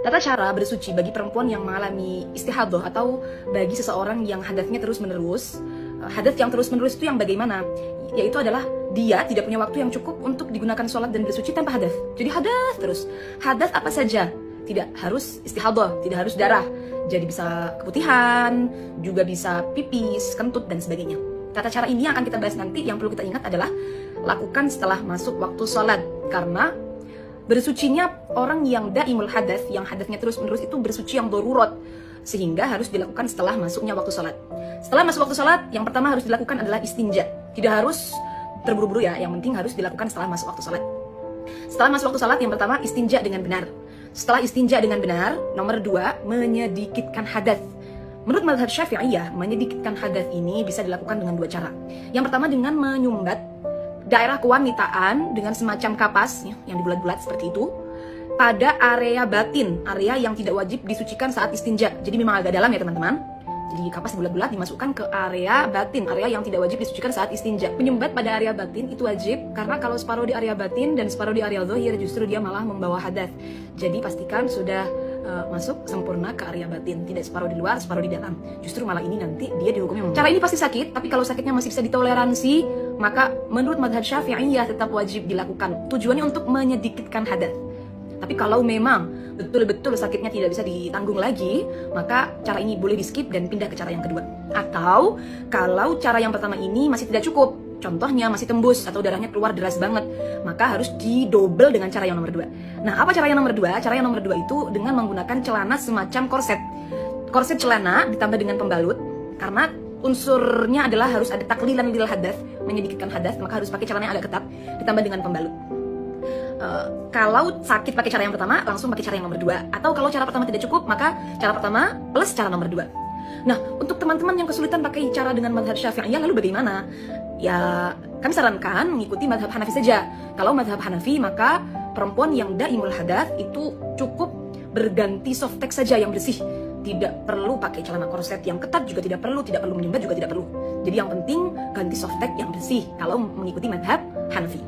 Tata cara bersuci bagi perempuan yang mengalami istihadah atau bagi seseorang yang hadatnya terus-menerus. Hadat yang terus-menerus itu yang bagaimana? Yaitu adalah dia tidak punya waktu yang cukup untuk digunakan sholat dan bersuci tanpa hadas. Jadi hadas terus. Hadas apa saja? Tidak harus istihadah, tidak harus darah. Jadi bisa keputihan, juga bisa pipis, kentut, dan sebagainya. Tata cara ini yang akan kita bahas nanti. Yang perlu kita ingat adalah lakukan setelah masuk waktu sholat. Karena bersucinya orang yang daimul hadas, yang hadasnya terus-menerus itu bersuci yang darurat, sehingga harus dilakukan setelah masuknya waktu sholat. Setelah masuk waktu sholat, yang pertama harus dilakukan adalah istinja. Tidak harus terburu-buru ya, yang penting harus dilakukan setelah masuk waktu sholat. Setelah masuk waktu sholat, yang pertama istinja dengan benar. Setelah istinja dengan benar, nomor 2, menyedikitkan hadas. Menurut mazhab Syafi'iyah, menyedikitkan hadas ini bisa dilakukan dengan 2 cara. Yang pertama dengan menyumbat daerah kewanitaan dengan semacam kapas ya, yang dibulat-bulat seperti itu pada area batin, area yang tidak wajib disucikan saat istinja. Jadi memang agak dalam ya teman-teman. Jadi kapas bulat-bulat dimasukkan ke area batin, area yang tidak wajib disucikan saat istinja. Menyumbat pada area batin itu wajib, karena kalau separuh di area batin dan separuh di area zahir justru dia malah membawa hadas. Jadi pastikan sudah masuk sempurna ke area batin, tidak separuh di luar, separuh di dalam. Justru malah ini nanti dia dihukumnya. Cara ini pasti sakit, tapi kalau sakitnya masih bisa ditoleransi, maka menurut mazhab Syafi'iyah tetap wajib dilakukan. Tujuannya untuk menyedikitkan hadas. Tapi kalau memang betul-betul sakitnya tidak bisa ditanggung lagi, maka cara ini boleh di skip dan pindah ke cara yang kedua. Atau kalau cara yang pertama ini masih tidak cukup, contohnya masih tembus atau darahnya keluar deras banget, maka harus didobel dengan cara yang nomor 2. Nah, apa cara yang nomor 2? Cara yang nomor 2 itu dengan menggunakan celana semacam korset. Korset celana ditambah dengan pembalut, karena unsurnya adalah harus ada taklilan lil hadas, menyedikitkan hadas, maka harus pakai celana yang agak ketat ditambah dengan pembalut. Kalau sakit pakai cara yang pertama, langsung pakai cara yang nomor 2. Atau kalau cara pertama tidak cukup, maka cara pertama plus cara nomor 2. Nah, untuk teman-teman yang kesulitan pakai cara dengan mazhab Syafi'iyah, lalu bagaimana? Ya, kami sarankan mengikuti mazhab Hanafi saja. Kalau mazhab Hanafi, maka perempuan yang daimul hadas itu cukup berganti softtek saja yang bersih. Tidak perlu pakai celana korset yang ketat, juga tidak perlu menyumbat, juga tidak perlu. Jadi yang penting ganti softtek yang bersih kalau mengikuti mazhab Hanafi.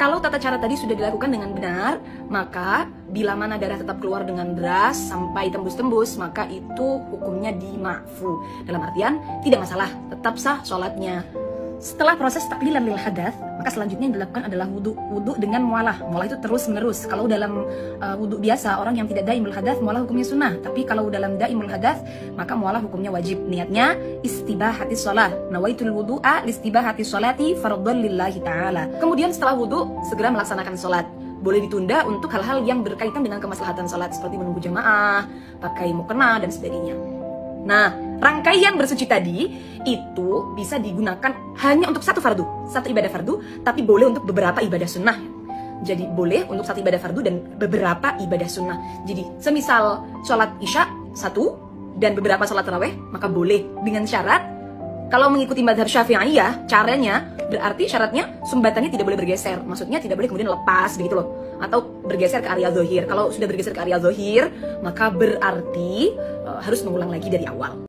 Kalau tata cara tadi sudah dilakukan dengan benar, maka bila mana darah tetap keluar dengan deras sampai tembus-tembus, maka itu hukumnya dima'fu. Dalam artian tidak masalah, tetap sah sholatnya. Setelah proses taklilan lil hadas, maka selanjutnya yang dilakukan adalah wudu. Wudu dengan mualah. Mualah itu terus-menerus. Kalau dalam wudu biasa, orang yang tidak daimul hadas, mualah hukumnya sunnah. Tapi kalau dalam daimul hadas, maka mualah hukumnya wajib. Niatnya istibahatis sholat. Nawaitul wudu'a listibahatis sholati fardhon lillahi ta'ala. Kemudian setelah wudu, segera melaksanakan sholat. Boleh ditunda untuk hal-hal yang berkaitan dengan kemaslahatan sholat, seperti menunggu jamaah, pakai mukena, dan sebagainya. Nah, rangkaian bersuci tadi itu bisa digunakan hanya untuk satu ibadah fardu, tapi boleh untuk beberapa ibadah sunnah. Jadi boleh untuk satu ibadah fardu dan beberapa ibadah sunnah. Jadi semisal sholat isya satu dan beberapa sholat taraweh, maka boleh dengan syarat kalau mengikuti mazhab Syafi'iyah, caranya berarti syaratnya sumbatannya tidak boleh bergeser. Maksudnya tidak boleh kemudian lepas begitu loh, atau bergeser ke area zahir. Kalau sudah bergeser ke area zahir, maka berarti harus mengulang lagi dari awal.